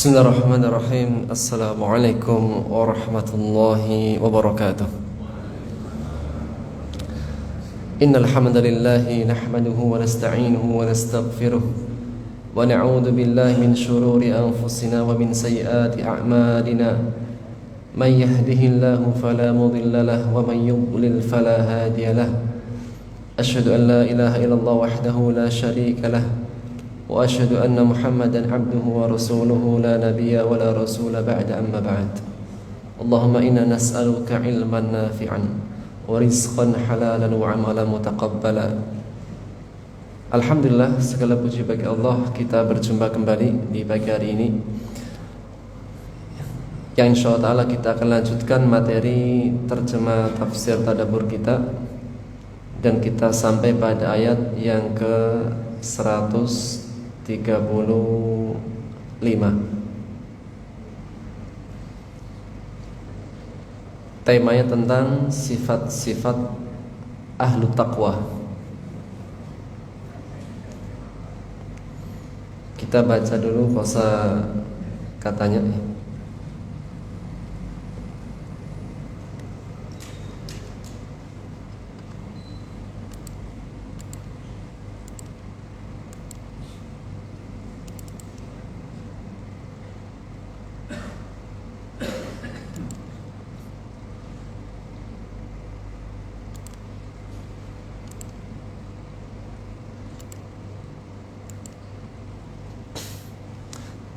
Bismillahirrahmanirrahim. Assalamualaikum warahmatullahi wabarakatuh. Innal hamdalillah nahmaduhu wa nasta'inuhu wa nastaghfiruh wa na'udzu billahi min shururi anfusina wa min sayyiati a'malina. Man yahdihillahu fala mudilla lahu wa man yudlil fala hadiya lahu. Asyhadu an la ilaha illallah wahdahu la syarika lahu wa asyhadu anna Muhammadan abduhu wa rasuluhu la nabiyya wa la rasula ba'da amma ba'd. Allahumma inna nas'aluka ilman nafi'an wa rizqan halalan wa amalan mutaqabbala. Alhamdulillah, segala puji bagi Allah, kita berjumpa kembali di pagi hari ini yang insyaallah kita akan lanjutkan materi terjemah tafsir tadabbur kita, dan kita sampai pada ayat yang ke 135. Temanya tentang sifat-sifat ahlu taqwa. Kita baca dulu kosa katanya.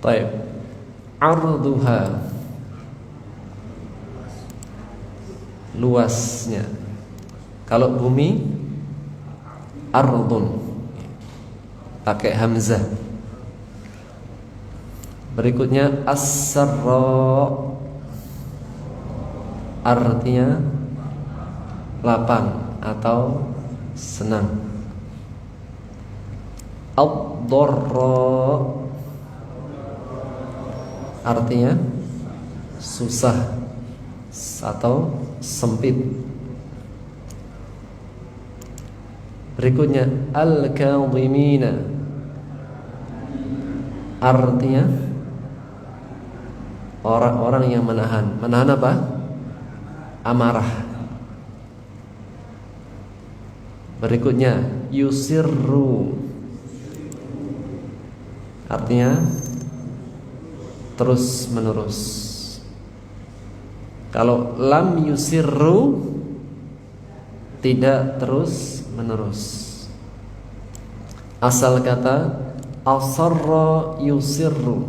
Baik, arduha, luasnya. Kalau bumi, ardun, pakai hamzah. Berikutnya as-sarra, artinya lapang atau senang. Ad-dharra, artinya susah atau sempit. Berikutnya al-kadhimina, artinya orang-orang yang menahan. Menahan apa? Amarah. Berikutnya yusirru, artinya terus menerus. Kalau lam yusirru, tidak terus menerus. Asal kata asarra yusirru,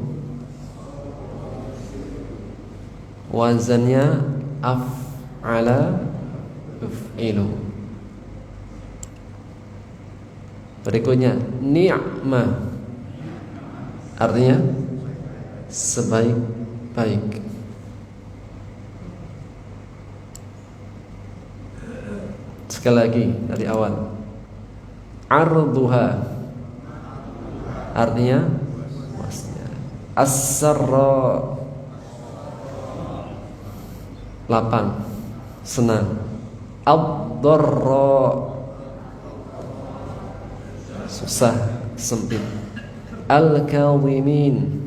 wazannya af'ala yuf'ilu. Berikutnya ni'mah, artinya sebaik-baik. Sekali lagi dari awal. Arduha, artinya luasnya. As-sarra, lapang, senang. Ad-darra, susah, sempit. Al-kadhimin,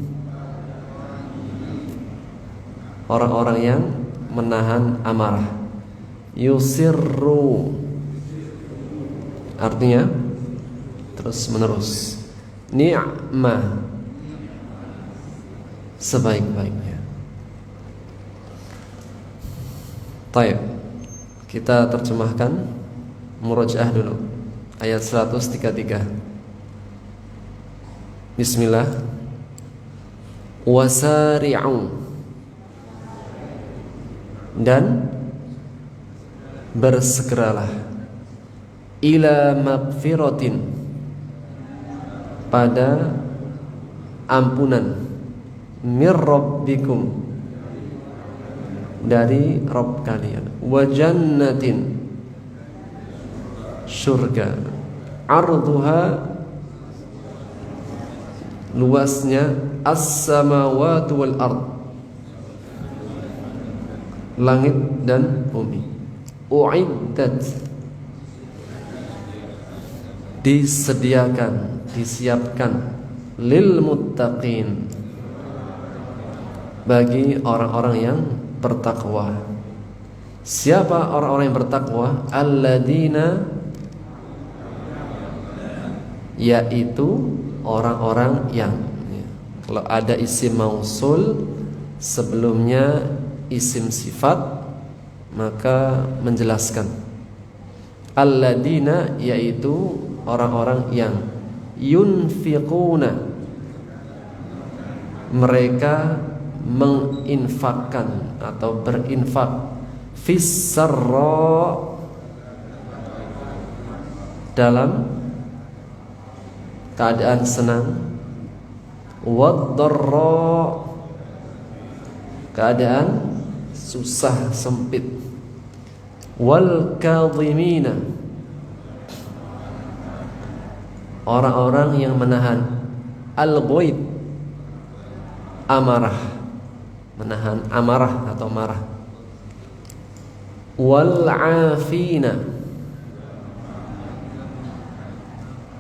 orang-orang yang menahan amarah. Yusirru, artinya terus menerus. Ni'mah, sebaik-baiknya. Baik, kita terjemahkan, murajaah dulu ayat 133. Bismillah. Wasari'u, dan bersegeralah, ila magfiratin, pada ampunan, mir rabbikum, dari Rabb kalian, wa jannatin, surga, arduha, luasnya, as-samawati wal ard, langit dan bumi. Uiddat, disediakan, disiapkan, lil muttaqin, bagi orang-orang yang bertakwa. Siapa orang-orang yang bertakwa? Alladzina, yaitu orang-orang yang, kalau ada isim mausul sebelumnya isim sifat, maka menjelaskan. Alladzina, yaitu orang-orang yang yunfiquna, mereka menginfakkan atau berinfak, fis-sarra, dalam keadaan senang, wad-dharra, keadaan susah sempit, wal kadhimina, orang-orang yang menahan, al-ghaid, amarah, menahan amarah atau marah, wal afina,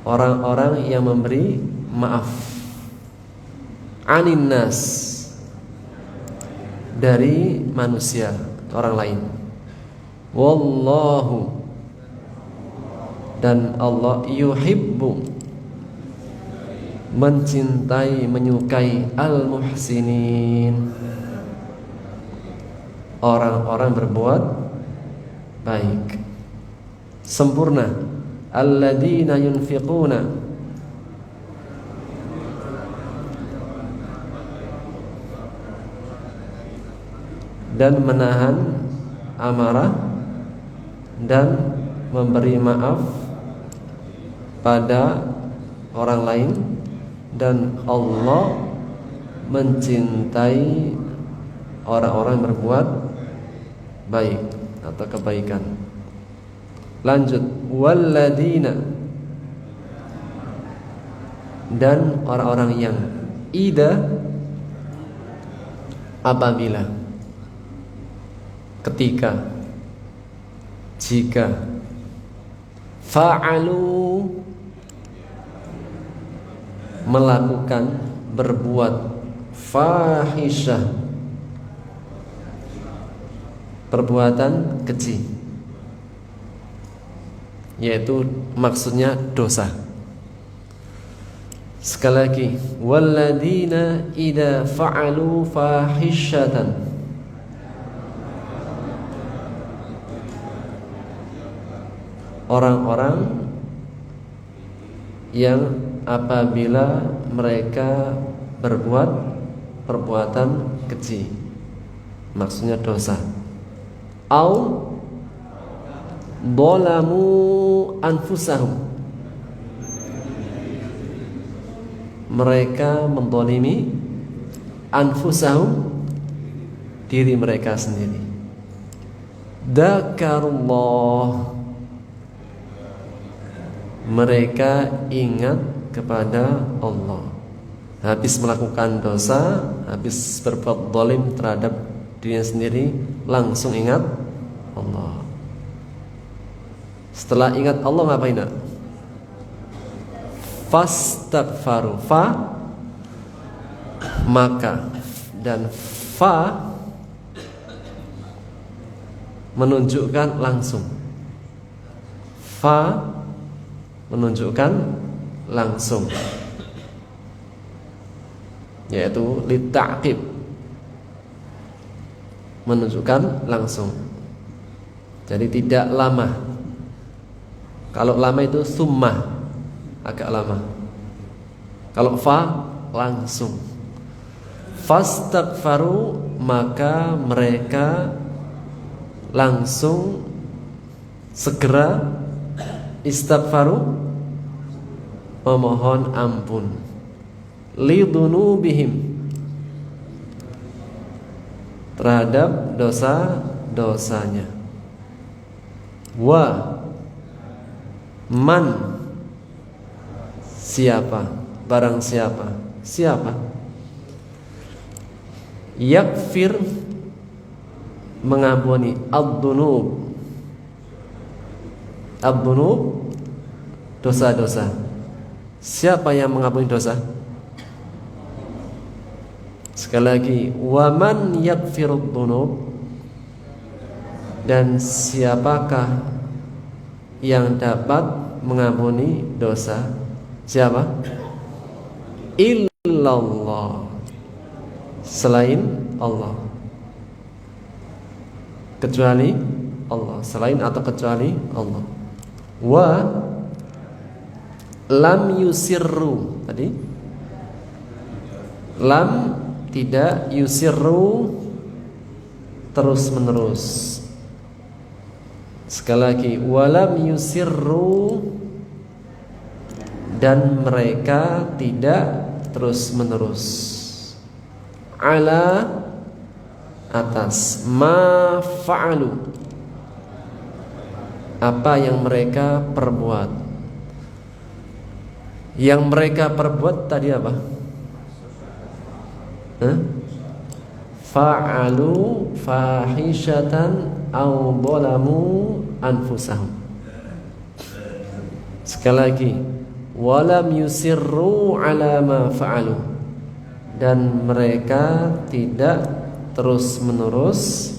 orang-orang yang memberi maaf, anin nas, dari manusia, orang lain. Wallahu, dan Allah, yuhibbu, mencintai, menyukai, al-muhsinin, orang-orang berbuat baik, sempurna. Alladzina yunfiquna, dan menahan amarah dan memberi maaf pada orang lain, dan Allah mencintai orang-orang yang berbuat baik atau kebaikan. Lanjut, walladzina, dan orang-orang yang ida, apabila, ketika, jika, fa'alu, melakukan, berbuat, fahisyah, perbuatan keji, yaitu maksudnya dosa. Sekali lagi, walladzina idza fa'alu fahisyatan, orang-orang yang apabila mereka berbuat perbuatan keji, maksudnya dosa, au dhalamu anfusahum, mereka mendolimi anfusahum, diri mereka sendiri. Dzakarullah, mereka ingat kepada Allah. Habis melakukan dosa, habis berbuat zalim terhadap dirinya sendiri, langsung ingat Allah. Setelah ingat Allah ngapain nak? Fastaghfaru, maka, dan menunjukkan langsung, menunjukkan langsung, yaitu lita'qib, menunjukkan langsung. Jadi tidak lama. Kalau lama itu summah, agak lama. Kalau langsung. Fastaghfaru, maka mereka langsung segera istighfaru, memohon ampun, lidunubihim, terhadap dosa-dosanya. Wa man, siapa, barang siapa yakfir, mengampuni, ad-dunub, dosa-dosa. Siapa yang mengampuni dosa? Sekali lagi, wa man yakfirud dunub, dan siapakah yang dapat mengampuni dosa? Siapa? Illallah, selain Allah. Kecuali Allah, selain atau kecuali Allah. Wa lam yusirru, tadi lam, tidak, yusirru, terus menerus. Sekali lagi, walam yusirru, dan mereka tidak terus menerus, ala, atas, ma fa'alu, apa yang mereka perbuat. Yang mereka perbuat tadi apa? Fa'alu fahishatan aw dhalamu anfusahum. Sekali lagi, walam yusirru ala ma fa'alu, dan mereka tidak terus menerus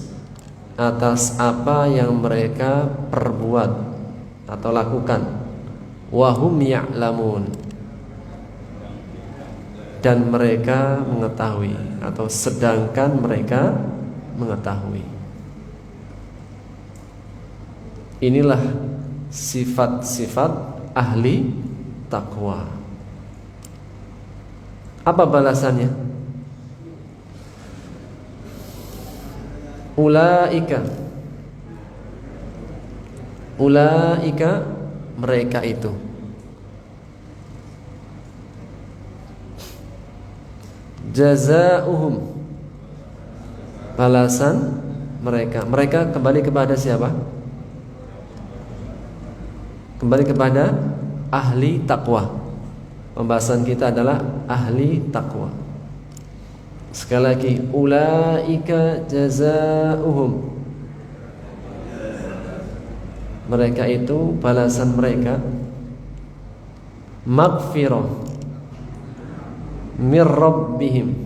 atas apa yang mereka perbuat atau lakukan. Wahum ya'lamun, dan mereka mengetahui, atau sedangkan mereka mengetahui. Inilah sifat-sifat ahli takwa. Apa balasannya? Ulaika, mereka itu. Jazaohum, balasan mereka. Mereka kembali kepada siapa? Kembali kepada ahli takwa. Pembahasan kita adalah ahli takwa. Sekali lagi, ulaika jazaohum, mereka itu balasan mereka, maghfirah mir rabbihim,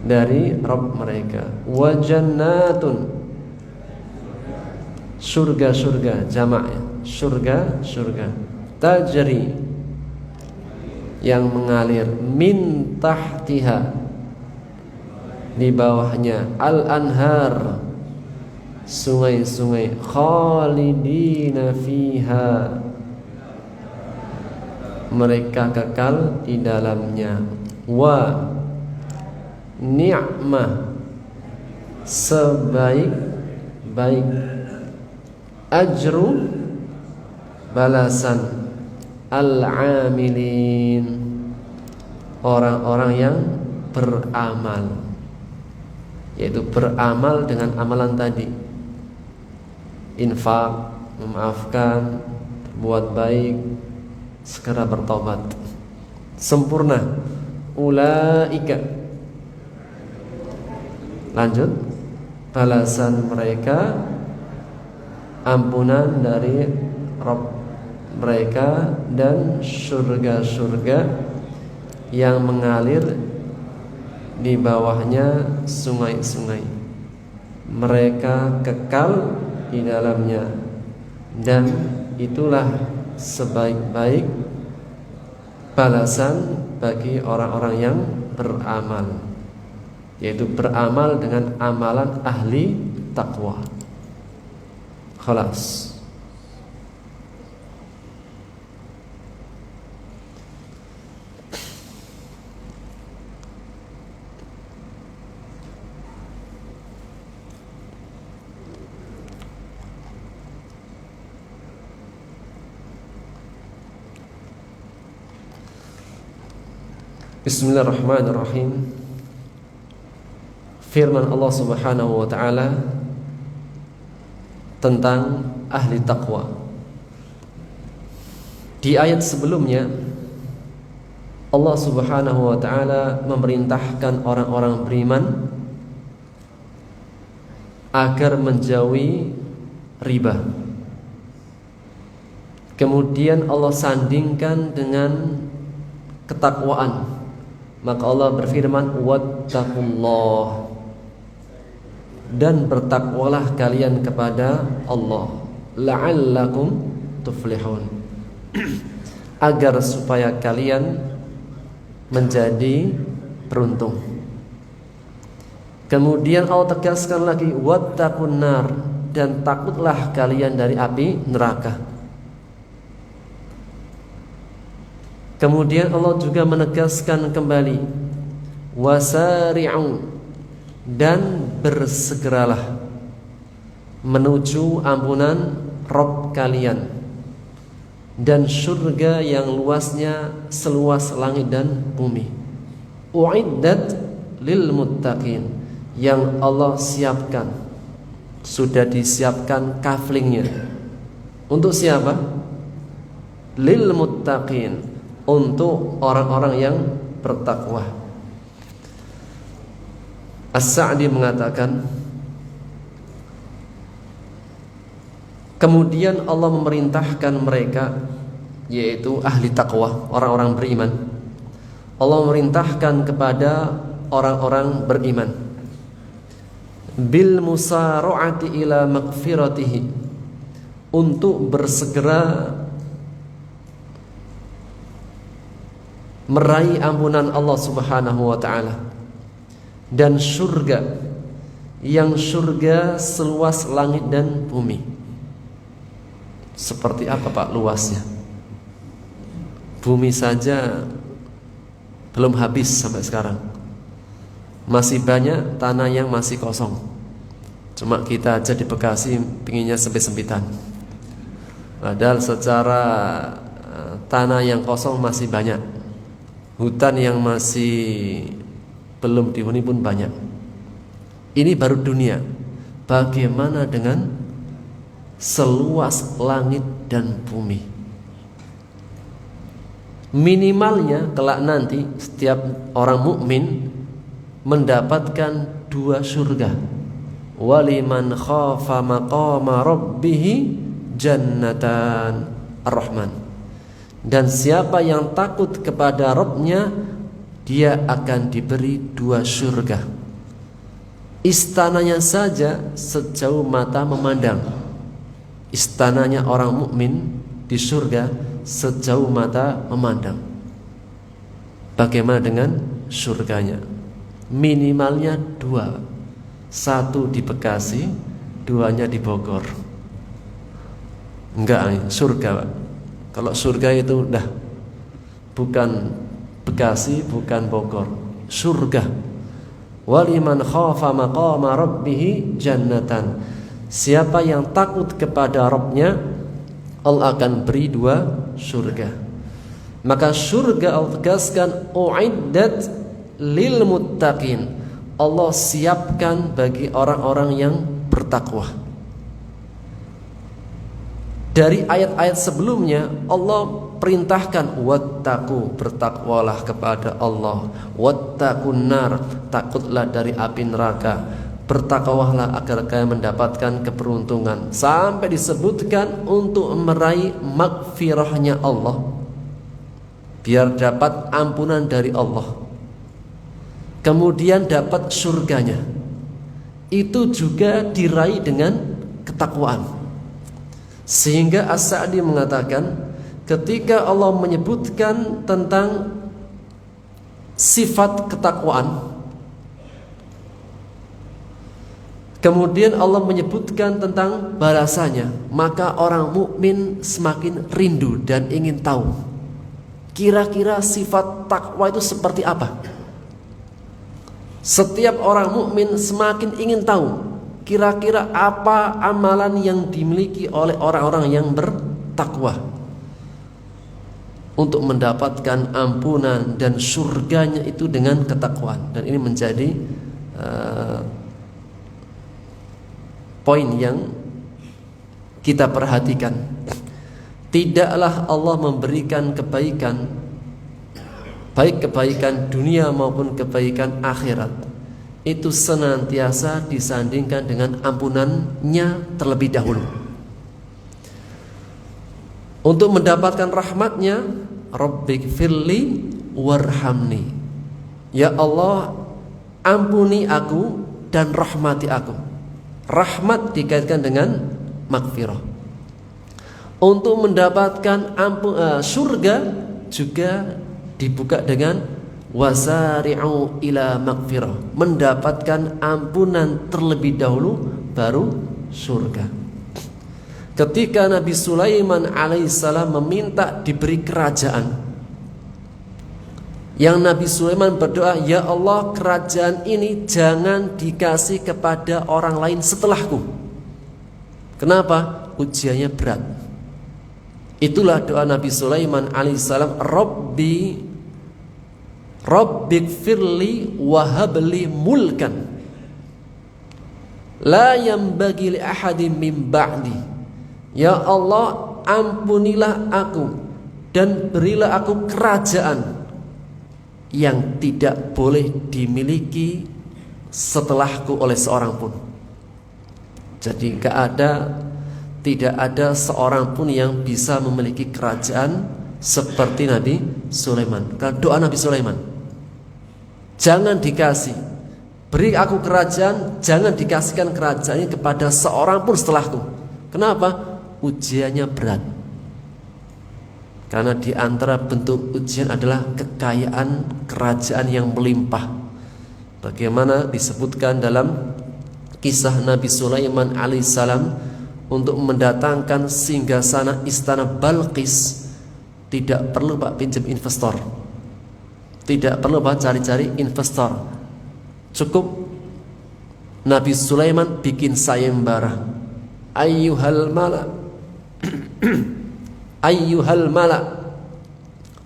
dari Rabb mereka, wa jannatun, surga-surga, jamak, surga-surga, tajri, yang mengalir, min tahtiha, di bawahnya, al-anhar, sungai-sungai, khalidina fiha, mereka kekal di dalamnya. Wa ni'mah, sebaik-baik, ajru, balasan, al-amilin, orang-orang yang beramal, yaitu beramal dengan amalan tadi, infak, memaafkan, berbuat baik, segera bertobat, sempurna. Ulaika, lanjut, balasan mereka ampunan dari Rabb mereka dan surga-surga yang mengalir di bawahnya sungai-sungai, mereka kekal di dalamnya, dan itulah sebaik-baik balasan bagi orang-orang yang beramal, yaitu beramal dengan amalan ahli taqwa. Khalas. Bismillahirrahmanirrahim. Firman Allah Subhanahu wa taala tentang ahli taqwa. Di ayat sebelumnya Allah Subhanahu wa taala memerintahkan orang-orang beriman agar menjauhi riba. Kemudian Allah sandingkan dengan ketakwaan. Maka Allah berfirman, wattaqullah, dan bertakwalah kalian kepada Allah, la'allakum tuflihun, agar supaya kalian menjadi beruntung. Kemudian Allah tegaskan lagi, wattaqun nar, dan takutlah kalian dari api neraka. Kemudian Allah juga menegaskan kembali, wasari'u, dan bersegeralah menuju ampunan Rabb kalian dan surga yang luasnya seluas langit dan bumi. Uiddat lil muttaqin, yang Allah siapkan, sudah disiapkan kaflingnya. Untuk siapa? Lil muttaqin, untuk orang-orang yang bertakwa. As-Sa'di mengatakan, kemudian Allah memerintahkan mereka, yaitu ahli takwa, orang-orang beriman. Allah memerintahkan kepada orang-orang beriman bil musara'ati ila maghfiratihi, untuk bersegera meraih ampunan Allah Subhanahu wa taala dan surga yang surga seluas langit dan bumi. Seperti apa Pak luasnya? Bumi saja belum habis sampai sekarang. Masih banyak tanah yang masih kosong. Cuma kita aja di Bekasi pinginnya sempit-sempitan. Padahal secara tanah yang kosong masih banyak. Hutan yang masih belum dihuni pun banyak. Ini baru dunia. Bagaimana dengan seluas langit dan bumi? Minimalnya kelak nanti setiap orang mukmin mendapatkan 2 surga. Waliman khafa maqama rabbih jannatan, Ar-Rahman. Dan siapa yang takut kepada Rabb-nya, dia akan diberi 2 surga. Istananya saja sejauh mata memandang. Istananya orang mukmin di surga sejauh mata memandang. Bagaimana dengan surganya? Minimalnya 2. 1 di Bekasi, duanya di Bogor. Enggak, surga Pak. Kalau surga itu udah bukan Bekasi, bukan Bogor, surga. Waliman khafa maqama rabbih jannatan. Siapa yang takut kepada Rabbnya, Allah akan beri 2 surga. Maka surga Allah tegaskan uiddat lil muttaqin. Allah siapkan bagi orang-orang yang bertakwa. Dari ayat-ayat sebelumnya Allah perintahkan wattaqu, bertakwalah kepada Allah, wattaqun nar, takutlah dari api neraka, bertakwalah agar kalian mendapatkan keberuntungan, sampai disebutkan untuk meraih magfirahnya Allah, biar dapat ampunan dari Allah, kemudian dapat surganya. Itu juga diraih dengan ketakwaan. Sehingga As-Sa'di mengatakan, ketika Allah menyebutkan tentang sifat ketakwaan, kemudian Allah menyebutkan tentang balasannya, maka orang mukmin semakin rindu dan ingin tahu kira-kira sifat takwa itu seperti apa. Setiap orang mukmin semakin ingin tahu kira-kira apa amalan yang dimiliki oleh orang-orang yang bertakwa untuk mendapatkan ampunan dan surganya itu dengan ketakwaan. Dan ini menjadi poin yang kita perhatikan. Tidaklah Allah memberikan kebaikan, baik kebaikan dunia maupun kebaikan akhirat, itu senantiasa disandingkan dengan ampunannya terlebih dahulu. Untuk mendapatkan rahmatnya, Rabbighfirli warhamni, ya Allah ampuni aku dan rahmati aku. Rahmat dikaitkan dengan magfirah. Untuk mendapatkan surga juga dibuka dengan wasari'u ila magfirah, mendapatkan ampunan terlebih dahulu baru surga. Ketika Nabi Sulaiman alaihissalam meminta diberi kerajaan, yang Nabi Sulaiman berdoa, ya Allah kerajaan ini jangan dikasih kepada orang lain setelahku. Kenapa? Ujiannya berat. Itulah doa Nabi Sulaiman alaihissalam, Rabbighfirli wahabli mulkan la yanbaghi li ahadin min ba'di. Ya Allah ampunilah aku dan berilah aku kerajaan yang tidak boleh dimiliki setelahku oleh seorang pun. Jadi tidak ada seorang pun yang bisa memiliki kerajaan seperti Nabi Sulaiman. Kalau doa Nabi Sulaiman, jangan dikasih, beri aku kerajaan, jangan dikasihkan kerajaan ini kepada seorang pun setelahku. Kenapa? Ujiannya berat. Karena di antara bentuk ujian adalah kekayaan kerajaan yang melimpah. Bagaimana disebutkan dalam kisah Nabi Sulaiman alaihissalam, untuk mendatangkan singgasana istana Balqis tidak perlu Pak pinjam investor, tidak perlu Pak cari-cari investor, cukup Nabi Sulaiman bikin sayembara, ayyuhal mala ayyuhal mala,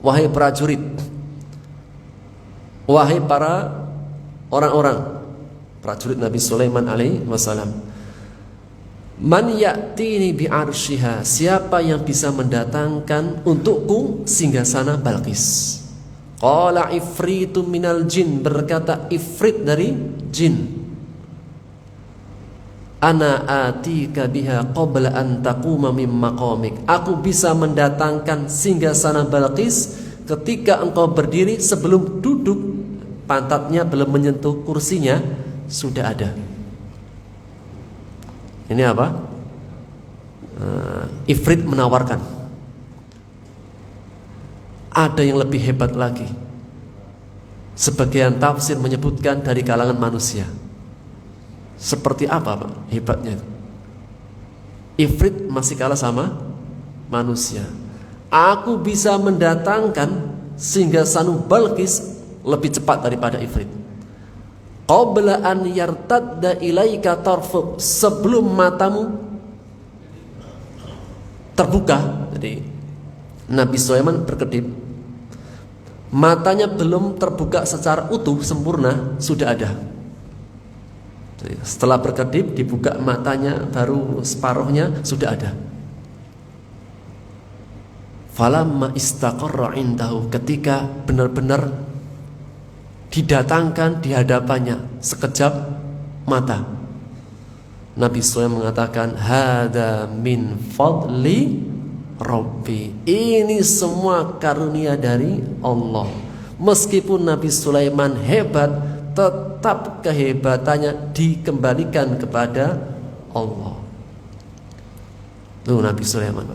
wahai prajurit, wahai para orang-orang, prajurit Nabi Sulaiman alaihi wasallam, man ya'tini bi'arsyiha, siapa yang bisa mendatangkan untukku singgasana Balqis. Qala ifritu minal jin, berkata ifrit dari jin, ana atika biha qabla an taquma min maqamik, aku bisa mendatangkan singgasana Balqis ketika engkau berdiri, sebelum duduk pantatnya belum menyentuh kursinya sudah ada. Ini apa? Ifrit menawarkan. Ada yang lebih hebat lagi. Sebagian tafsir menyebutkan dari kalangan manusia. Seperti apa Pak hebatnya? Ifrit masih kalah sama manusia. Aku bisa mendatangkan sehingga Sanu Balqis lebih cepat daripada Ifrit. Qabla an yartadda ilaika tarfuk, sebelum matamu terbuka. Jadi Nabi Sulaiman berkedip, matanya belum terbuka secara utuh sempurna sudah ada. Jadi, setelah berkedip dibuka matanya baru separuhnya sudah ada. Falamma istaqarra indahu, ketika benar-benar didatangkan di hadapannya sekejap mata, Nabi Sulaiman mengatakan, hada min fadli Rabbi, ini semua karunia dari Allah. Meskipun Nabi Sulaiman hebat, tetap kehebatannya dikembalikan kepada Allah. Itu Nabi Sulaiman.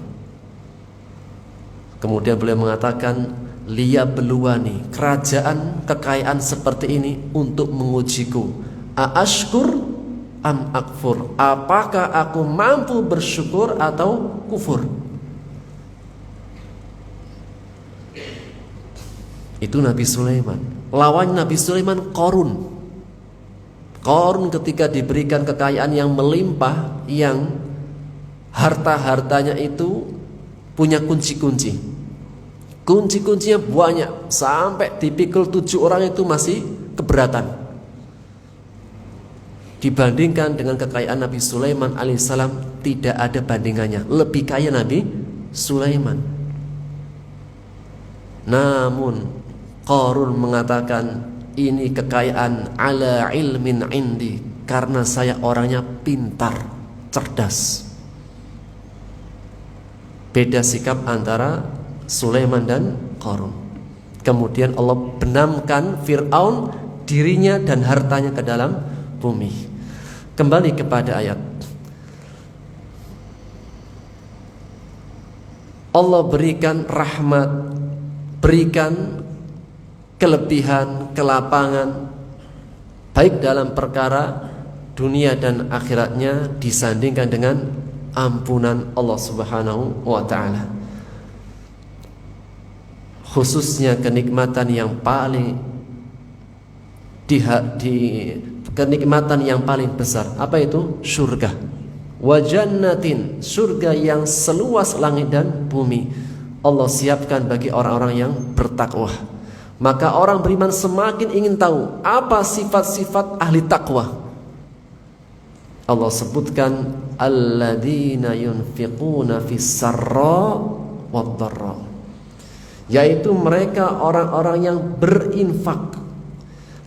Kemudian beliau mengatakan, liya beluani, kerajaan kekayaan seperti ini untuk mengujiku. Aashkur am akfur, apakah aku mampu bersyukur atau kufur? Itu Nabi Sulaiman. Lawan Nabi Sulaiman Qarun. Qarun ketika diberikan kekayaan yang melimpah, yang harta-hartanya itu punya kunci-kunci. Kunci-kuncinya banyak, sampai dipikul 7 orang itu masih keberatan. Dibandingkan dengan kekayaan Nabi Sulaiman alaihissalam, tidak ada bandingannya. Lebih kaya Nabi Sulaiman. Namun Qarun mengatakan, ini kekayaan ala ilmin indi, karena saya orangnya pintar, cerdas. Beda sikap antara Sulaiman dan Qarun. Kemudian Allah benamkan Fir'aun, dirinya dan hartanya ke dalam bumi. Kembali kepada ayat. Allah berikan rahmat, berikan kelebihan, kelapangan, baik dalam perkara dunia dan akhiratnya, disandingkan dengan ampunan Allah Subhanahu wa ta'ala. Khususnya kenikmatan yang paling kenikmatan yang paling besar, apa itu? Surga. Wa jannatin, surga yang seluas langit dan bumi, Allah siapkan bagi orang-orang yang bertakwa. Maka orang beriman semakin ingin tahu apa sifat-sifat ahli takwa. Allah sebutkan, alladzina yunfiquna fis sarra wad dharra, yaitu mereka orang-orang yang berinfak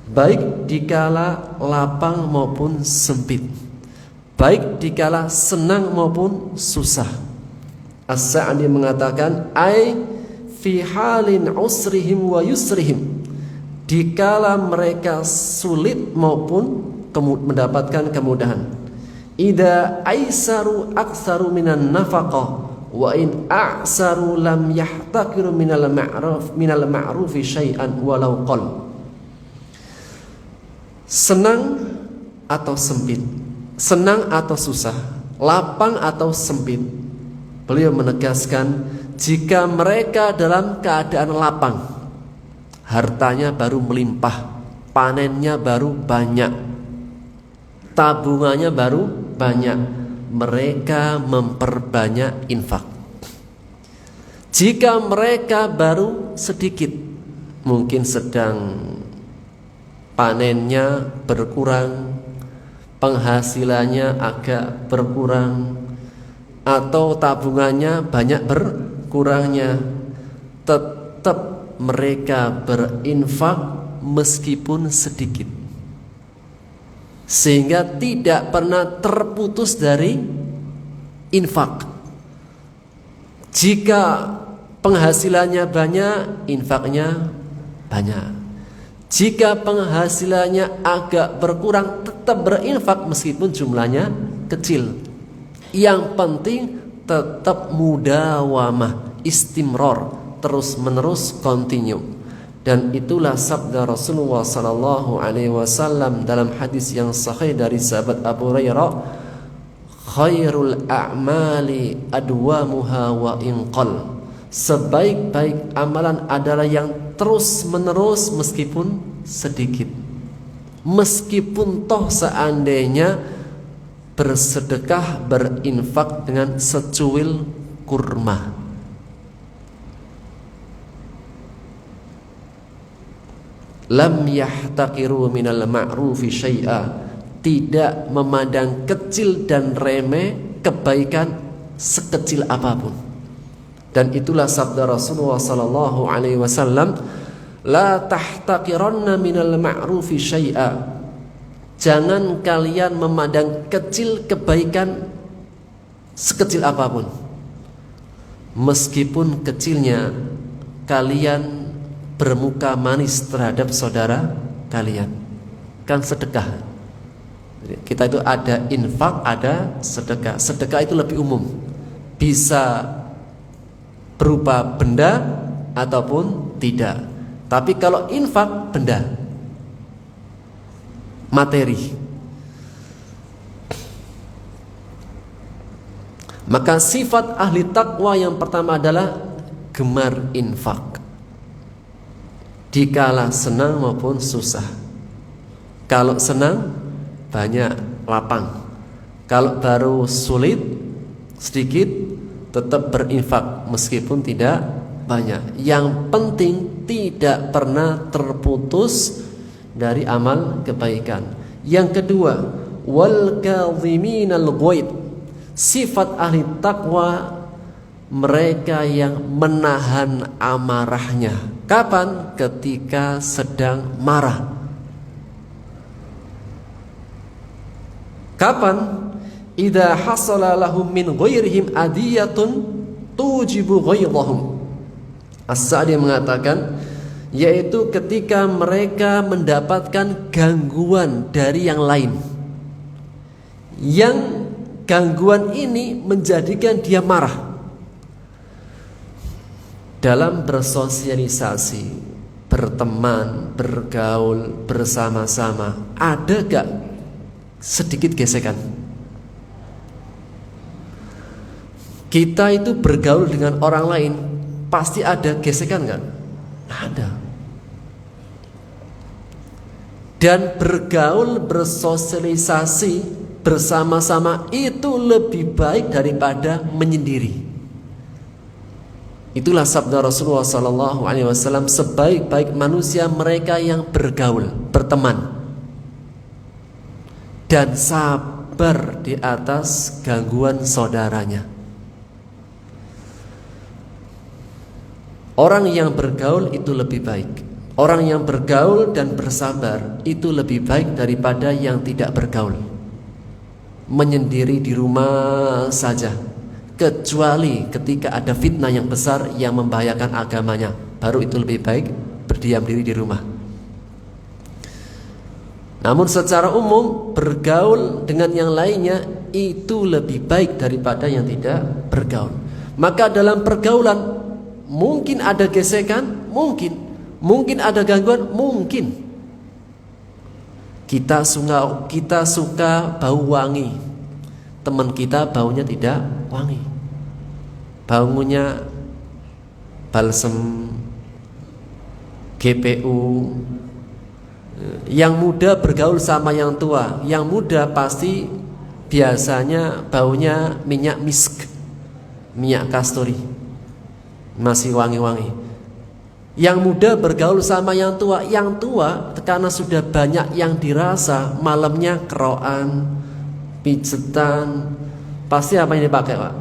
baik dikala lapang maupun sempit, baik dikala senang maupun susah. As-Sa'di mengatakan, ai fi halin usrihim wa yusrihim, dikala mereka sulit maupun mendapatkan kemudahan. Ida aisaru aksaru minan nafaqah, wa in a'saru lam yahtakiru minal ma'rufi syai'an walau qal. Senang atau sempit, senang atau susah, lapang atau sempit, beliau menegaskan, jika mereka dalam keadaan lapang, hartanya baru melimpah, panennya baru banyak, tabungannya baru banyak, mereka memperbanyak infak. Jika mereka baru sedikit, mungkin sedang panennya berkurang, penghasilannya agak berkurang, atau tabungannya banyak berkurangnya, tetap mereka berinfak meskipun sedikit, sehingga tidak pernah terputus dari infak. Jika penghasilannya banyak, infaknya banyak. Jika penghasilannya agak berkurang, tetap berinfak meskipun jumlahnya kecil. Yang penting tetap mudawamah, istimror, terus menerus, continue. Dan itulah sabda Rasulullah sallallahu alaihi wasallam dalam hadis yang sahih dari sahabat Abu Hurairah, khairul a'mali adwamuha wa inqal. Sebaik-baik amalan adalah yang terus menerus meskipun sedikit. Meskipun toh seandainya bersedekah, berinfak dengan secuil kurma. Lam yahtaqiru minal ma'rufi syai'a. Tidak memandang kecil dan remeh kebaikan sekecil apapun. Dan itulah sabda Rasulullah sallallahu alaihi wasallam, la tahtaqiranna minal ma'rufi syai'a. Jangan kalian memandang kecil kebaikan sekecil apapun. Meskipun kecilnya, kalian bermuka manis terhadap saudara kalian. Kan sedekah. Kita itu ada infak, ada sedekah. Sedekah itu lebih umum, bisa berupa benda ataupun tidak. Tapi kalau infak, benda, materi. Maka sifat ahli takwa yang pertama adalah gemar infak, dikala senang maupun susah. Kalau senang banyak, lapang. Kalau baru sulit sedikit, tetap berinfak meskipun tidak banyak. Yang penting tidak pernah terputus dari amal kebaikan. Yang kedua, wal kadhiminal ghaid. Sifat ahli takwa, mereka yang menahan amarahnya. Kapan? Ketika sedang marah. Kapan? Idza hasala lahum min ghairihim adiyatun tujibu ghaidhahum. As-Sa'di mengatakan, yaitu ketika mereka mendapatkan gangguan dari yang lain, yang gangguan ini menjadikan dia marah. Dalam bersosialisasi, berteman, bergaul, bersama-sama, ada gak sedikit gesekan? Kita itu bergaul dengan orang lain, pasti ada gesekan kan? Ada. Dan bergaul, bersosialisasi bersama-sama itu lebih baik daripada menyendiri. Itulah sabda Rasulullah SAW, sebaik-baik manusia mereka yang bergaul, berteman, dan sabar di atas gangguan saudaranya. Orang yang bergaul itu lebih baik. Orang yang bergaul dan bersabar itu lebih baik daripada yang tidak bergaul, menyendiri di rumah saja, kecuali ketika ada fitnah yang besar yang membahayakan agamanya, baru itu lebih baik berdiam diri di rumah. Namun secara umum bergaul dengan yang lainnya itu lebih baik daripada yang tidak bergaul. Maka dalam pergaulan mungkin ada gesekan, mungkin ada gangguan, mungkin. Kita suka bau wangi, teman kita baunya tidak wangi, baunya balsem, GPU. Yang muda bergaul sama yang tua, yang muda pasti biasanya baunya minyak misk, minyak kasturi, masih wangi-wangi. Yang muda bergaul sama yang tua karena sudah banyak yang dirasa, malamnya kerokan, pijetan, pasti apa yang dipakai Pak?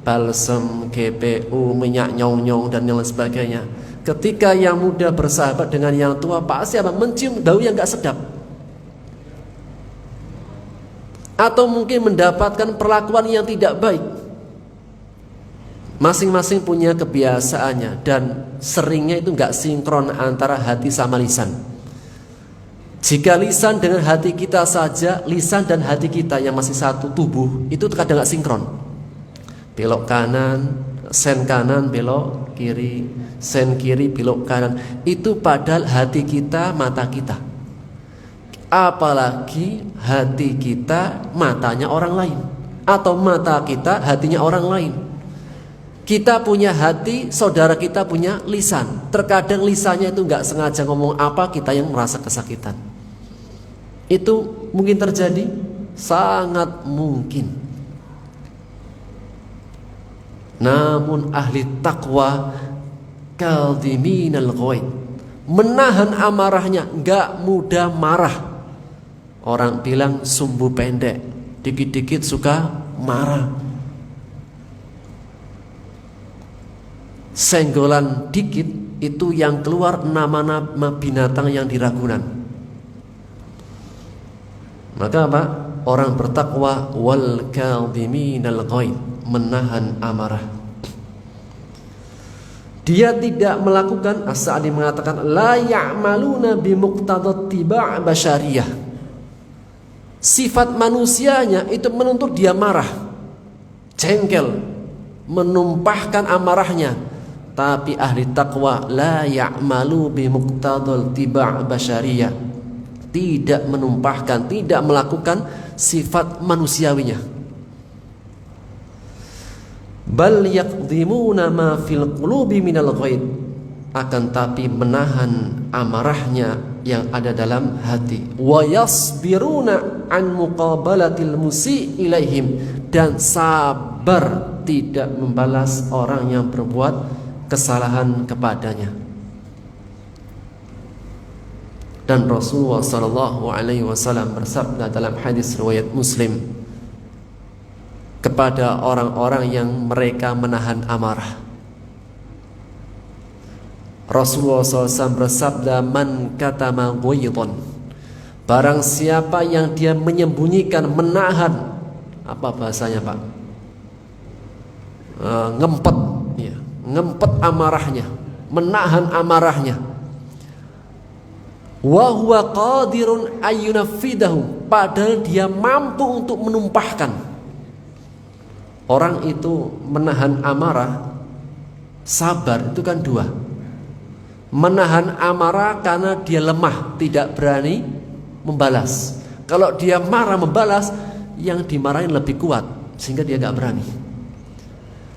Balsem, GPU, minyak nyong-nyong dan lain sebagainya. Ketika yang muda bersahabat dengan yang tua, pasti apa? Mencium bau yang gak sedap, atau mungkin mendapatkan perlakuan yang tidak baik. Masing-masing punya kebiasaannya, dan seringnya itu gak sinkron antara hati sama lisan. Jika lisan dengan hati kita saja, lisan dan hati kita yang masih satu tubuh, itu kadang gak sinkron. Belok kanan, sen kanan, belok kiri, sen kiri, belok kanan. Itu padahal hati kita, mata kita. Apalagi hati kita, matanya orang lain. atau mata kita hatinya orang lain. Kita punya hati, saudara kita punya lisan. Terkadang lisannya itu nggak sengaja ngomong apa, kita yang merasa kesakitan. Itu mungkin terjadi, sangat mungkin. Namun ahli takwa kadhiminal ghaid, menahan amarahnya, nggak mudah marah. Orang bilang sumbu pendek, dikit-dikit suka marah. Senggolan dikit itu yang keluar nama-nama binatang yang di Ragunan. Maka apa? Orang bertakwa wal kadhiminal ghaid, menahan amarah. Dia tidak melakukan, As-Sa'di mengatakan la ya'maluna bimuqtadat tiba' basyariyah. Sifat manusianya itu menuntut dia marah, jengkel, menumpahkan amarahnya. Tapi ahli takwa la ya'malu bimuqtadal tiba' basyariyah, tidak menumpahkan, tidak melakukan sifat manusiawinya. Bal yaqdimuna ma fil qulubi minal ghaid, akan tapi menahan amarahnya yang ada dalam hati. Wa yasbiruna an muqabalatil musi ilaihim, dan sabar tidak membalas orang yang berbuat kesalahan kepadanya. Dan Rasulullah sallallahu alaihi wasallam bersabda dalam hadis riwayat Muslim kepada orang-orang yang mereka menahan amarah. Rasulullah SAW bersabda, man katama ghaidhan, barang siapa yang dia menyembunyikan, menahan, apa bahasanya Pak? Ngempet, ya, ngempet amarahnya, menahan amarahnya. Wa huwa qadirun ayyunaffidahu, padahal dia mampu untuk menumpahkan. Orang itu menahan amarah, sabar itu kan dua. Menahan amarah karena dia lemah, tidak berani membalas. Kalau dia marah membalas, yang dimarahin lebih kuat, sehingga dia gak berani.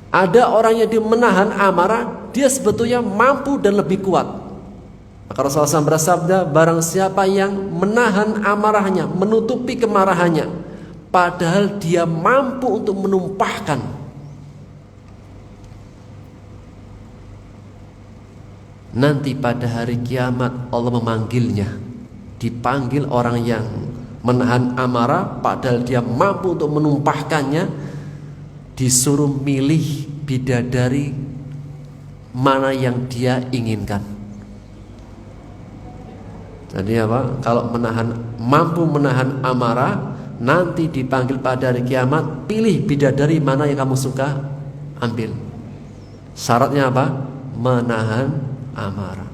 Ada orang yang dia menahan amarah, dia sebetulnya mampu dan lebih kuat. Maka Rasulullah SAW bersabda, barang siapa yang menahan amarahnya, menutupi kemarahannya, padahal dia mampu untuk menumpahkan, nanti pada hari kiamat Allah memanggilnya. Dipanggil orang yang menahan amarah padahal dia mampu untuk menumpahkannya, disuruh milih bidadari mana yang dia inginkan. Jadi apa? Kalau mampu menahan amarah, nanti dipanggil pada hari kiamat, pilih bidadari mana yang kamu suka, ambil. Syaratnya apa? Menahan amarah.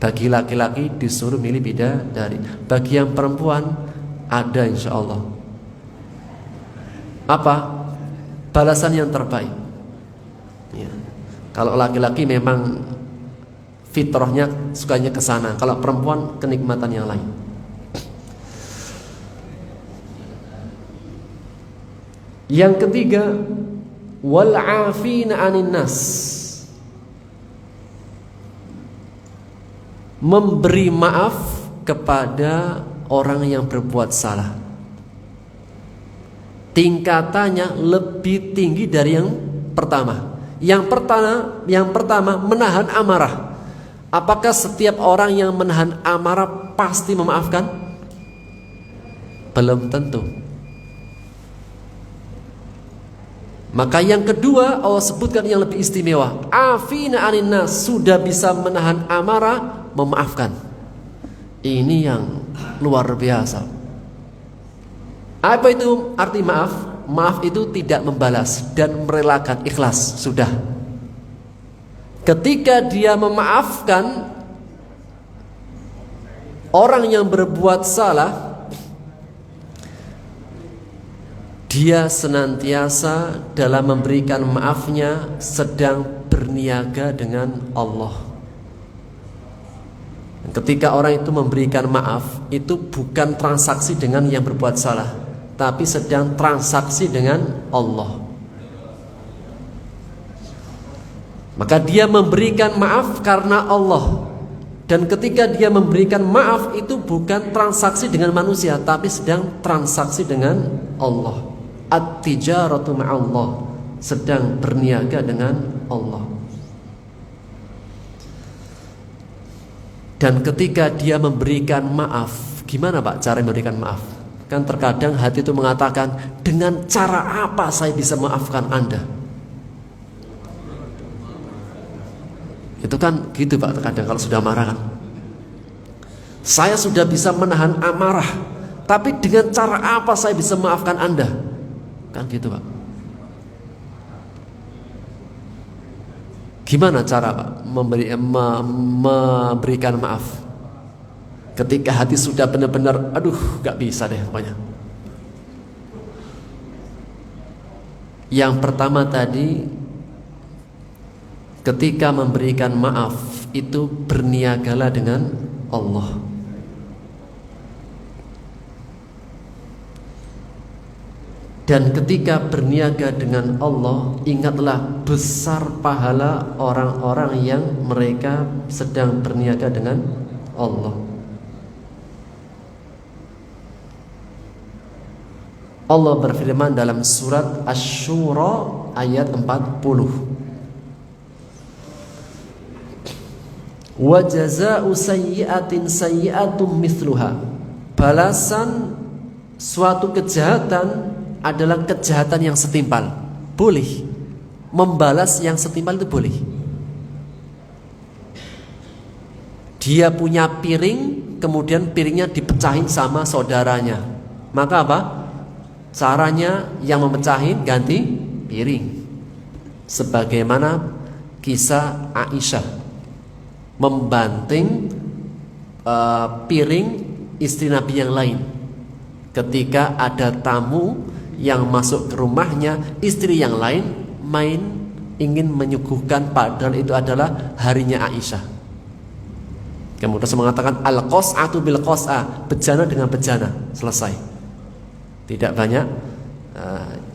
Bagi laki-laki disuruh milih bidadari, bagi yang perempuan ada insya Allah apa? Balasan yang terbaik, ya. Kalau laki-laki memang fitrahnya sukanya ke sana, kalau perempuan kenikmatan yang lain. Yang ketiga, wal 'afina 'anin nas, memberi maaf kepada orang yang berbuat salah. Tingkatannya lebih tinggi dari yang pertama. Yang pertama menahan amarah. Apakah setiap orang yang menahan amarah pasti memaafkan? Belum tentu. Maka yang kedua Allah sebutkan yang lebih istimewa, afina 'anin nas, sudah bisa menahan amarah, memaafkan. Ini yang luar biasa. Apa itu arti maaf? Maaf itu tidak membalas dan merelakan, ikhlas, sudah. Ketika dia memaafkan orang yang berbuat salah, dia senantiasa dalam memberikan maafnya sedang berniaga dengan Allah. Ketika orang itu memberikan maaf, itu bukan transaksi dengan yang berbuat salah, tapi sedang transaksi dengan Allah. Maka dia memberikan maaf karena Allah. Dan ketika dia memberikan maaf itu bukan transaksi dengan manusia, tapi sedang transaksi dengan Allah. At-tijaratu ma'allah, sedang berniaga dengan Allah. Dan ketika dia memberikan maaf, gimana Pak cara memberikan maaf? Kan terkadang hati itu mengatakan, dengan cara apa saya bisa memaafkan Anda? Itu kan gitu Pak, terkadang kalau sudah marah kan, saya sudah bisa menahan amarah, tapi dengan cara apa saya bisa memaafkan Anda? Kan gitu Pak. Gimana cara Pak memberikan maaf ketika hati sudah benar-benar aduh gak bisa deh pokoknya? Yang pertama tadi, ketika memberikan maaf itu berniagalah dengan Allah. Dan ketika berniaga dengan Allah, ingatlah besar pahala orang-orang yang mereka sedang berniaga dengan Allah. Allah berfirman dalam surat Asy-Syura ayat 40. Wa jazaa'u sayyi'atin sayyi'atum mithluha. Balasan suatu kejahatan adalah kejahatan yang setimpal. Boleh membalas yang setimpal, itu boleh. Dia punya piring, kemudian piringnya dipecahin sama saudaranya, maka apa? Caranya yang memecahin ganti piring. Sebagaimana kisah Aisyah membanting piring istri Nabi yang lain. Ketika ada tamu yang masuk ke rumahnya, istri yang lain ingin menyuguhkan, padahal itu adalah harinya Aisyah. Kemudian saya mengatakan al-qas'atu bil qas'ah, bejana dengan bejana, selesai. Tidak banyak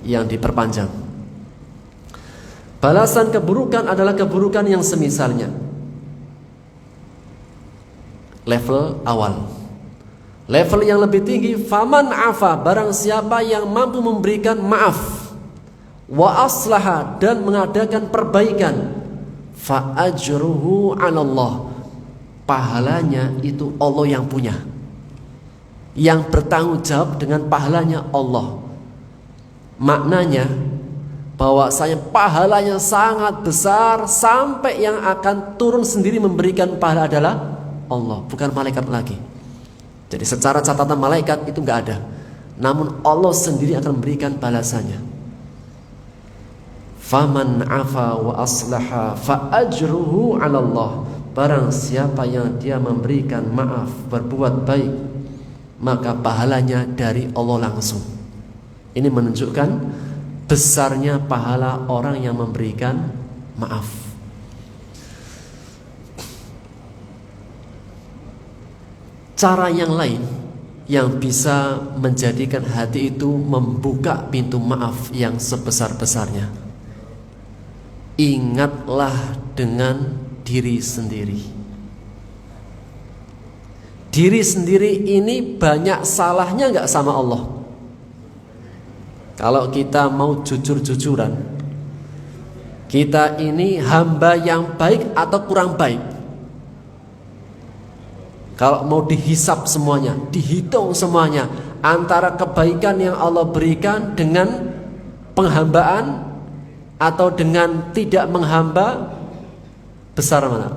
yang diperpanjang. Balasan keburukan adalah keburukan yang semisalnya. Level awal. Level yang lebih tinggi, faman afa, barang siapa yang mampu memberikan maaf, wa aslaha, dan mengadakan perbaikan, fa ajruhu 'ala Allah, pahalanya itu Allah yang punya. Yang bertanggung jawab dengan pahalanya Allah. Maknanya bahwasanya pahalanya sangat besar, sampai yang akan turun sendiri memberikan pahala adalah Allah, bukan malaikat lagi. Jadi secara catatan malaikat itu enggak ada, namun Allah sendiri akan memberikan balasannya. Faman afa wa aslaha fa ajruhu 'ala Allah, barang siapa yang dia memberikan maaf, berbuat baik, maka pahalanya dari Allah langsung. Ini menunjukkan besarnya pahala orang yang memberikan maaf. Cara yang lain yang bisa menjadikan hati itu membuka pintu maaf yang sebesar-besarnya, ingatlah dengan diri sendiri. Diri sendiri ini banyak salahnya enggak sama Allah? Kalau kita mau jujur-jujuran, kita ini hamba yang baik atau kurang baik? Kalau mau dihisap semuanya, dihitung semuanya, antara kebaikan yang Allah berikan dengan penghambaan atau dengan tidak menghamba, besar mana?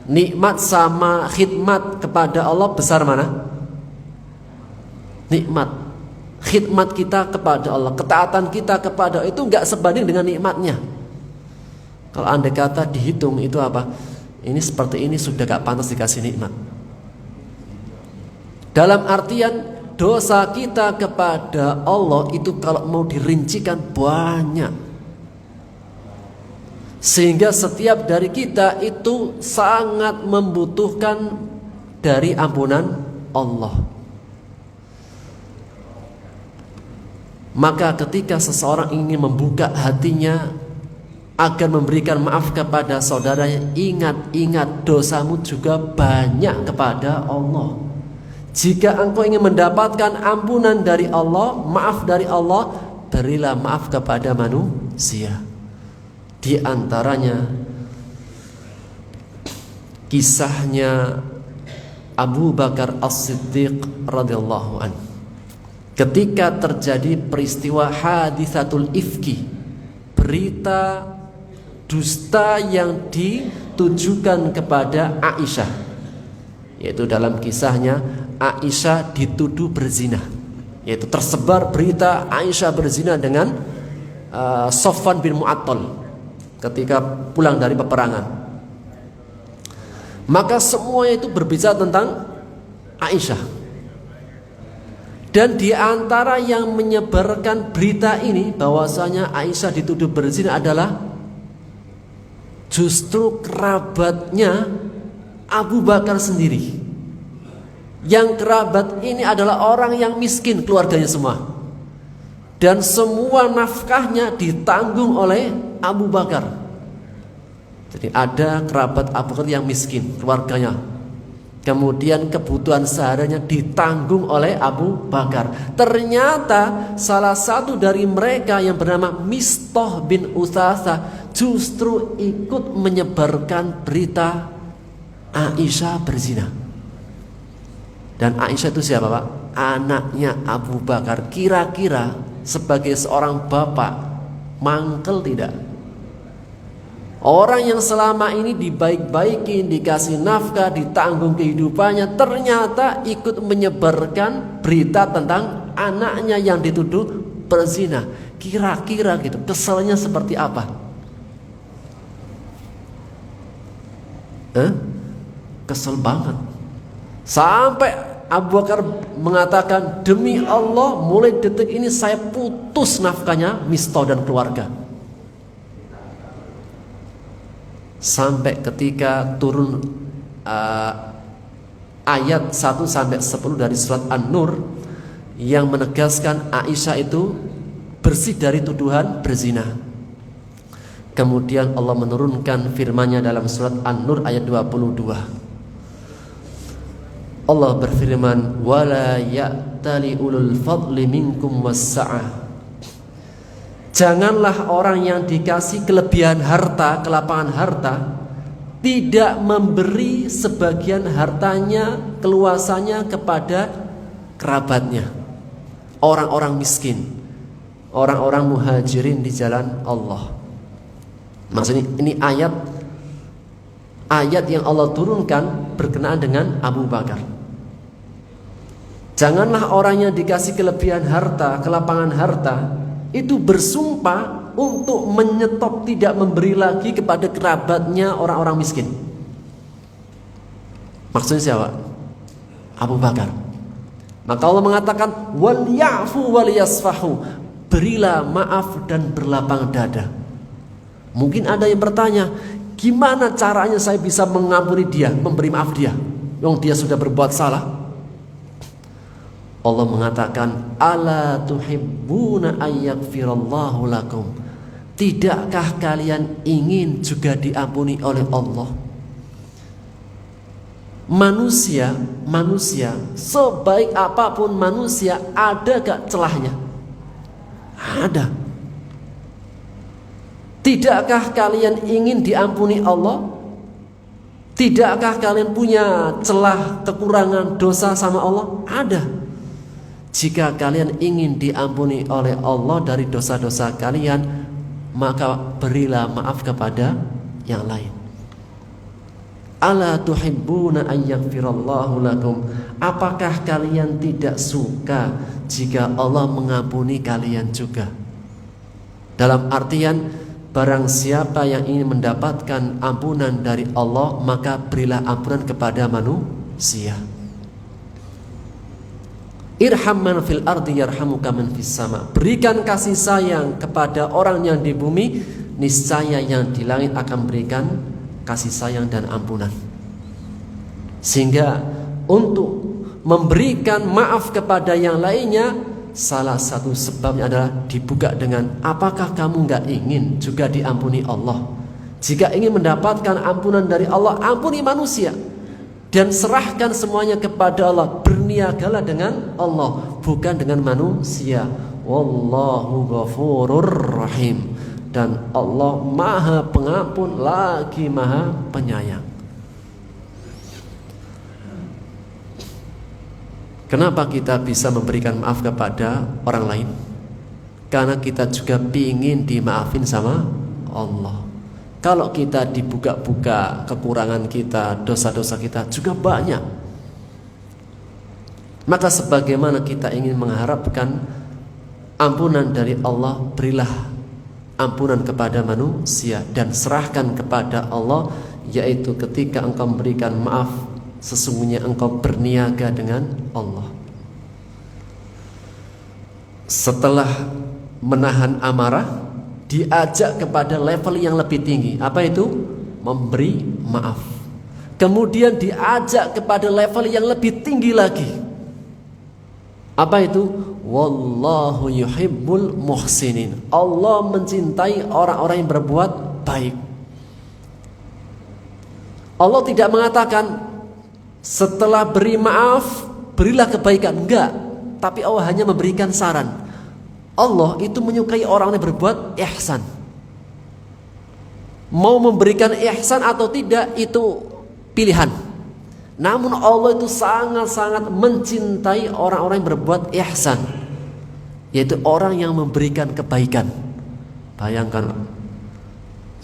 Nikmat sama khidmat kepada Allah, besar mana? Nikmat. Khidmat kita kepada Allah, ketaatan kita kepada Allah itu enggak sebanding dengan nikmatnya. Kalau andai kata dihitung itu apa? Ini seperti ini sudah gak pantas dikasih nikmat. Dalam artian dosa kita kepada Allah itu kalau mau dirincikan banyak, sehingga setiap dari kita itu sangat membutuhkan dari ampunan Allah. Maka ketika seseorang ingin membuka hatinya agar memberikan maaf kepada saudaranya, ingat dosamu juga banyak kepada Allah. Jika engkau ingin mendapatkan ampunan dari Allah, maaf dari Allah, berilah maaf kepada manusia. Di antaranya kisahnya Abu Bakar As-Siddiq radhiyallahu anhu. Ketika terjadi peristiwa haditsatul ifki, berita dusta yang ditujukan kepada Aisyah, yaitu dalam kisahnya Aisyah dituduh berzina, yaitu tersebar berita Aisyah berzina dengan Sofwan bin Mu'attal ketika pulang dari peperangan. Maka semuanya itu berbicara tentang Aisyah. Dan di antara yang menyebarkan berita ini bahwasanya Aisyah dituduh berzina adalah justru kerabatnya Abu Bakar sendiri. Yang kerabat ini adalah orang yang miskin keluarganya semua. Dan semua nafkahnya ditanggung oleh Abu Bakar. Jadi ada kerabat Abu Bakar yang miskin keluarganya, kemudian kebutuhan sehariannya ditanggung oleh Abu Bakar. Ternyata salah satu dari mereka yang bernama Mistah bin Utsasah justru ikut menyebarkan berita Aisyah berzina. Dan Aisyah itu siapa, Pak? Anaknya Abu Bakar. Kira-kira sebagai seorang bapak mangkel tidak? Orang yang selama ini dibaik-baikin, dikasih nafkah, ditanggung kehidupannya, ternyata ikut menyebarkan berita tentang anaknya yang dituduh berzina. Kira-kira gitu, keselnya seperti apa? Kesel banget. Sampai Abu Bakar mengatakan, demi Allah mulai detik ini saya putus nafkahnya Mistah dan keluarga. Sampai ketika turun ayat 1-10 dari surat An-Nur yang menegaskan Aisyah itu bersih dari tuduhan berzina. Kemudian Allah menurunkan firman-Nya dalam surat An-Nur ayat 22. Allah berfirman, wala ya'tali ulul fadli minkum was-sa'ah. Janganlah orang yang dikasih kelebihan harta, kelapangan harta, tidak memberi sebagian hartanya, keluasannya kepada kerabatnya, orang-orang miskin, orang-orang muhajirin di jalan Allah. Maksudnya ini ayat yang Allah turunkan berkenaan dengan Abu Bakar. Janganlah orang yang dikasih kelebihan harta, kelapangan harta, itu bersumpah untuk menyetop tidak memberi lagi kepada kerabatnya orang-orang miskin. Maksudnya siapa? Abu Bakar. Maka Allah mengatakan wal ya'fu wal yasfahu, berilah maaf dan berlapang dada. Mungkin ada yang bertanya, gimana caranya saya bisa mengampuni dia, memberi maaf dia, yang dia sudah berbuat salah? Allah mengatakan, ala tuhibbuna ayyaghfirallahu lakum. Tidakkah kalian ingin juga diampuni oleh Allah? Manusia sebaik apapun manusia, ada gak celahnya? Ada. Tidakkah kalian ingin diampuni Allah? Tidakkah kalian punya celah, kekurangan, dosa sama Allah? Ada. Jika kalian ingin diampuni oleh Allah dari dosa-dosa kalian, maka berilah maaf kepada yang lain. Ala tuhibbuna ayyaghfirallahu lakum. Apakah kalian tidak suka jika Allah mengampuni kalian juga? Dalam artian, barang siapa yang ingin mendapatkan ampunan dari Allah, maka berilah ampunan kepada manusia. Irham man fil ardi yarhamuka man fis sama. Berikan kasih sayang kepada orang yang di bumi, niscaya yang di langit akan berikan kasih sayang dan ampunan. Sehingga untuk memberikan maaf kepada yang lainnya, salah satu sebabnya adalah dibuka dengan, apakah kamu nggak ingin juga diampuni Allah? Jika ingin mendapatkan ampunan dari Allah, ampuni manusia dan serahkan semuanya kepada Allah. Berniagalah dengan Allah, bukan dengan manusia. Wallahu ghafurur rahim. Dan Allah Maha Pengampun lagi Maha Penyayang. Kenapa kita bisa memberikan maaf kepada orang lain? Karena kita juga ingin dimaafin sama Allah. Kalau kita dibuka-buka kekurangan kita, dosa-dosa kita juga banyak. Maka sebagaimana kita ingin mengharapkan ampunan dari Allah, berilah ampunan kepada manusia dan serahkan kepada Allah, yaitu ketika engkau memberikan maaf, sesungguhnya engkau berniaga dengan Allah. Setelah menahan amarah, diajak kepada level yang lebih tinggi. Apa itu? Memberi maaf. Kemudian diajak kepada level yang lebih tinggi lagi. Apa itu? Wallahu yuhibbul muhsinin. Allah mencintai orang-orang yang berbuat baik. Allah tidak mengatakan setelah beri maaf berilah kebaikan, enggak. Tapi Allah hanya memberikan saran. Allah itu menyukai orang yang berbuat ihsan. Mau memberikan ihsan atau tidak itu pilihan. Namun Allah itu sangat-sangat mencintai orang-orang yang berbuat ihsan, yaitu orang yang memberikan kebaikan. Bayangkan,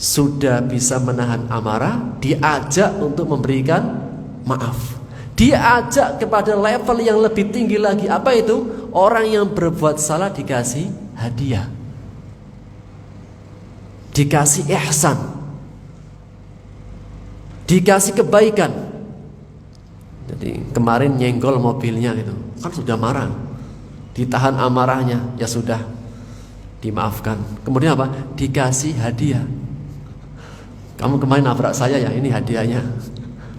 sudah bisa menahan amarah, diajak untuk memberikan maaf, diajak kepada level yang lebih tinggi lagi. Apa itu? Orang yang berbuat salah dikasih hadiah, dikasih ihsan, dikasih kebaikan. Jadi kemarin nyenggol mobilnya gitu, kan sudah marah, ditahan amarahnya, ya sudah dimaafkan. Kemudian apa? Dikasih hadiah. Kamu kemarin nabrak saya ya, ini hadiahnya.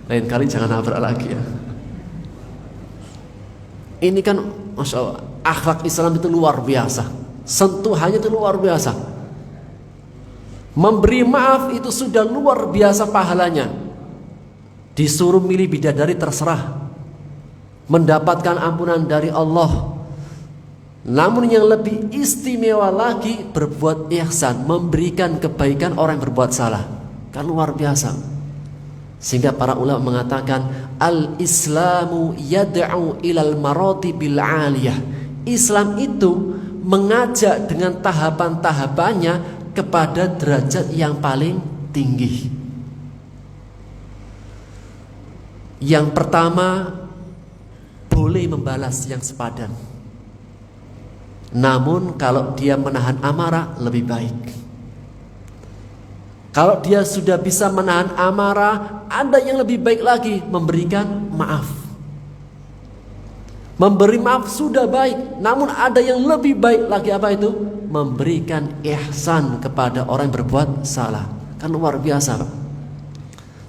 Lain kali jangan nabrak lagi ya. Ini kan Masya Allah, akhlak Islam itu luar biasa, sentuhannya itu luar biasa. Memberi maaf itu sudah luar biasa pahalanya. Disuruh milih bidadari terserah, mendapatkan ampunan dari Allah. Namun yang lebih istimewa lagi berbuat ihsan, memberikan kebaikan orang yang berbuat salah. Kan luar biasa. Sehingga para ulama mengatakan al-islamu yad'u ilal maratibil 'aliyah. Islam itu mengajak dengan tahapan-tahapannya kepada derajat yang paling tinggi. Yang pertama, boleh membalas yang sepadan. Namun kalau dia menahan amarah lebih baik. Kalau dia sudah bisa menahan amarah, ada yang lebih baik lagi, memberikan maaf. Memberi maaf sudah baik, namun ada yang lebih baik lagi. Apa itu? Memberikan ihsan kepada orang yang berbuat salah. Kan luar biasa, Pak.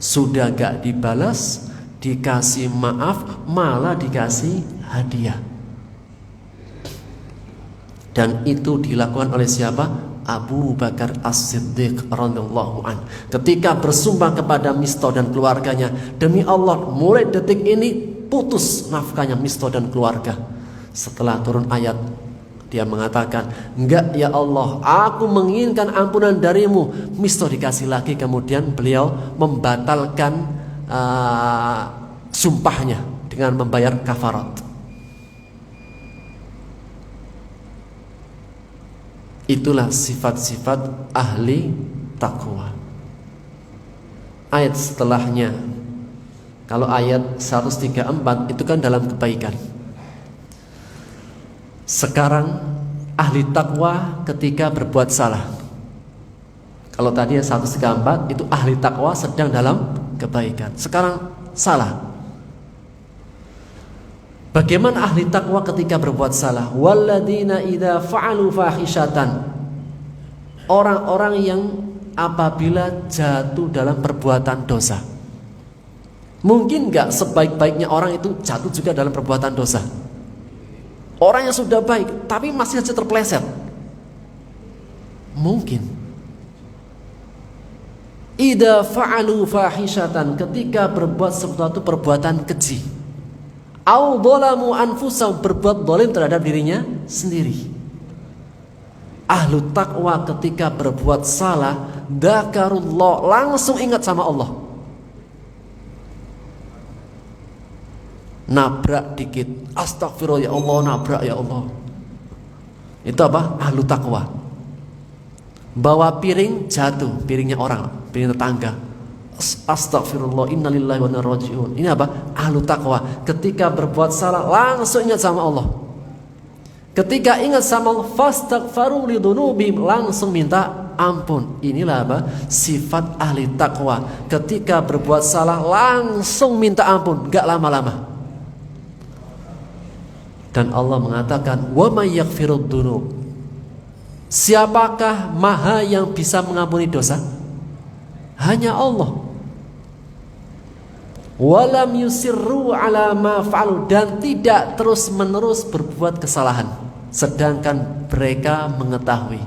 Sudah gak dibalas, dikasih maaf, malah dikasih hadiah. Dan itu dilakukan oleh siapa? Abu Bakar As-Siddiq radhiyallahu an. Ketika bersumpah kepada Mistah dan keluarganya, demi Allah, mulai detik ini putus nafkahnya Mistah dan keluarga. Setelah turun ayat, dia mengatakan, enggak ya Allah, aku menginginkan ampunan darimu. Mistah dikasih lagi. Kemudian beliau membatalkan sumpahnya dengan membayar kafarat. Itulah sifat-sifat ahli takwa. Ayat setelahnya, kalau ayat 134 itu kan dalam kebaikan. Sekarang ahli takwa ketika berbuat salah. Kalau tadi 134 itu ahli takwa sedang dalam kebaikan. Sekarang salah. Bagaimana ahli takwa ketika berbuat salah? Walladzina idza fa'alu fahishatan. Orang-orang yang apabila jatuh dalam perbuatan dosa. Mungkin enggak sebaik-baiknya orang itu jatuh juga dalam perbuatan dosa? Orang yang sudah baik tapi masih saja terpeleset. Mungkin. Idza fa'alu fahishatan, ketika berbuat sesuatu perbuatan keji. Au dzalamu anfusahum, berbuat zalim terhadap dirinya sendiri. Ahlu taqwa ketika berbuat salah, dzakarullah, langsung ingat sama Allah. Nabrak dikit, astagfirullah ya Allah, nabrak ya Allah. Itu apa? Ahlu taqwa. Bawa piring, jatuh, piringnya orang, piring tetangga. Astagfirullah, innalillahi wa inna ilaihi raji'un. Ini apa? Ahlu taqwa. Ketika berbuat salah, langsung ingat sama Allah. Ketika ingat sama Allah, fastaghfaru lidunubihim, langsung minta ampun. Inilah apa? Sifat ahli taqwa. Ketika berbuat salah, langsung minta ampun, gak lama-lama. Dan Allah mengatakan, wa may yaghfirud dzunub, siapakah maha yang bisa mengampuni dosa? Hanya Allah. Walam yusirru ala ma fa'alu, dan tidak terus-menerus berbuat kesalahan sedangkan mereka mengetahui.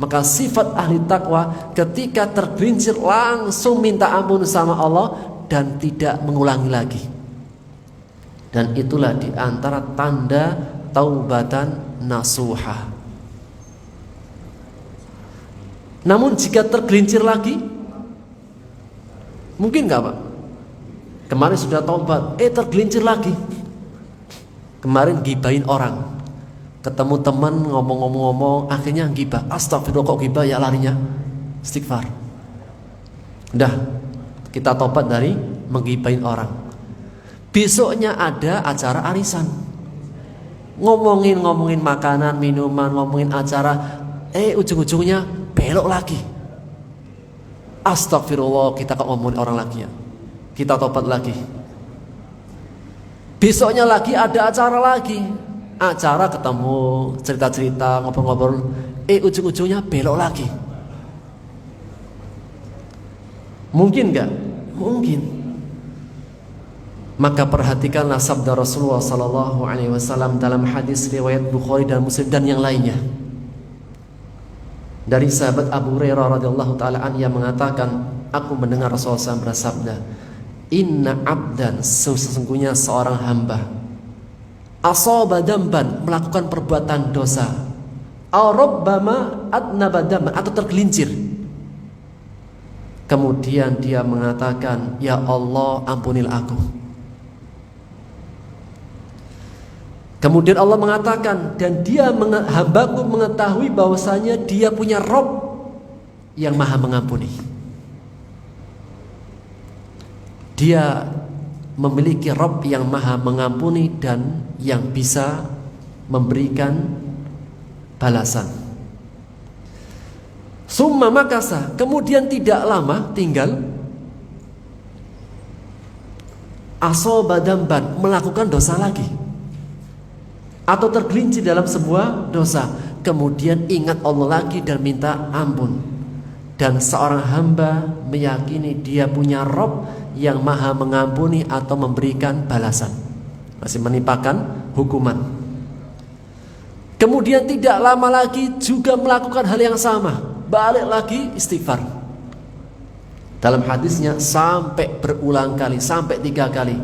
Maka sifat ahli takwa ketika tergelincir langsung minta ampun sama Allah dan tidak mengulangi lagi. Dan itulah di antara tanda taubatan nasuha. Namun jika tergelincir lagi, mungkin nggak Pak? Kemarin sudah taubat, tergelincir lagi. Kemarin gibahin orang, ketemu teman ngomong-ngomong, akhirnya gibah. Astagfirullah, kok gibah ya, larinya istighfar. Udah, kita taubat dari menggibahin orang. Besoknya ada acara arisan, ngomongin makanan, minuman, ngomongin acara, ujung-ujungnya belok lagi. Astagfirullah, kita kok ngomongin orang lagi ya. Kita tobat lagi. Besoknya lagi ada acara lagi. Acara ketemu, cerita-cerita, ngobrol-ngobrol, ujung-ujungnya belok lagi. Mungkin gak? Mungkin. Maka perhatikanlah sabda Rasulullah SAW dalam hadis riwayat Bukhari dan Muslim dan yang lainnya. Dari sahabat Abu Hurairah radhiyallahu taala anhu yang mengatakan, aku mendengar Rasulullah SAW bersabda, inna abdan, sesungguhnya seorang hamba, asaba damban, melakukan perbuatan dosa, aw rabbama adnaba damban, atau tergelincir. Kemudian dia mengatakan, ya Allah, ampunil aku. Kemudian Allah mengatakan, dan dia hambaku mengetahui bahwasanya dia punya Rabb yang maha mengampuni. Dia memiliki Rabb yang maha mengampuni dan yang bisa memberikan balasan. Summa makasa, kemudian tidak lama tinggal, asoba damban, melakukan dosa lagi, atau tergelincir dalam sebuah dosa. Kemudian ingat Allah lagi dan minta ampun. Dan seorang hamba meyakini dia punya Rabb yang maha mengampuni atau memberikan balasan, masih menimpakan hukuman. Kemudian tidak lama lagi juga melakukan hal yang sama, balik lagi istighfar. Dalam hadisnya sampai berulang kali, sampai 3 kali.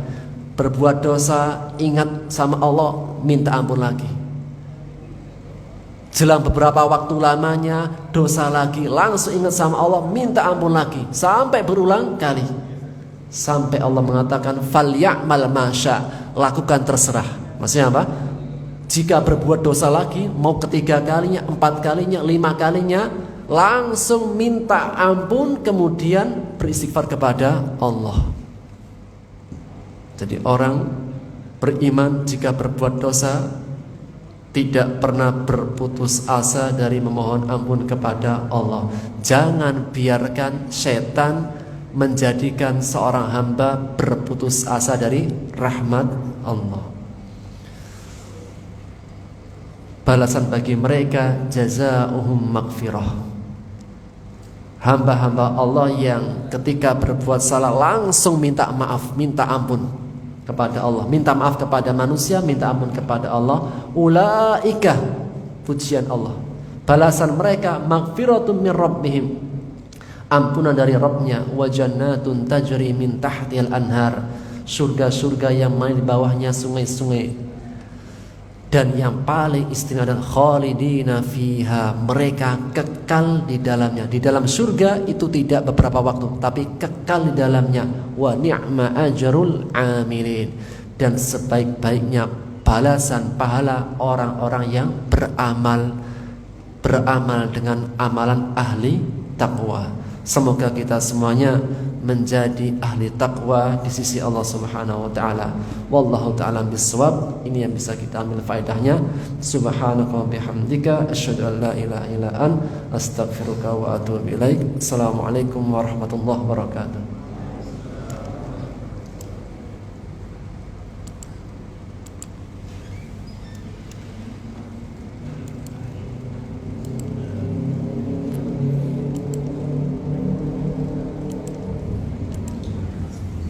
Berbuat dosa, ingat sama Allah, minta ampun lagi. Jelang beberapa waktu lamanya, dosa lagi, langsung ingat sama Allah, minta ampun lagi. Sampai berulang kali. Sampai Allah mengatakan, falya'mal masya, lakukan terserah. Maksudnya apa? Jika berbuat dosa lagi, mau ketiga kalinya, 4 kalinya, 5 kalinya, langsung minta ampun, kemudian beristighfar kepada Allah. Jadi orang beriman jika berbuat dosa tidak pernah berputus asa dari memohon ampun kepada Allah. Jangan biarkan setan menjadikan seorang hamba berputus asa dari rahmat Allah. Balasan bagi mereka jazaohum maghfirah. Hamba-hamba Allah yang ketika berbuat salah langsung minta maaf, minta ampun kepada Allah, minta maaf kepada manusia, minta ampun kepada Allah. Ulaika, pujian Allah, balasan mereka maghfiratun min rabbihim, ampunan dari Rabbnya, wa jannatun tajri min tahtihal anhar, surga-surga yang mengalir di bawahnya sungai-sungai. Dan yang paling istimewa adalah khalidina fiha, mereka kekal di dalamnya. Di dalam surga itu tidak beberapa waktu, tapi kekal di dalamnya. Wa ni'ma ajrul amilin, dan sebaik-baiknya balasan pahala orang-orang yang beramal dengan amalan ahli takwa. Semoga kita semuanya menjadi ahli takwa di sisi Allah Subhanahu wa taala. Wallahu taala bisawab. Ini yang bisa kita ambil faedahnya. Subhanaka wa bihamdika asyhadu an la ilaha illa anta astaghfiruka wa atubu ilaik. Assalamualaikum warahmatullahi wabarakatuh.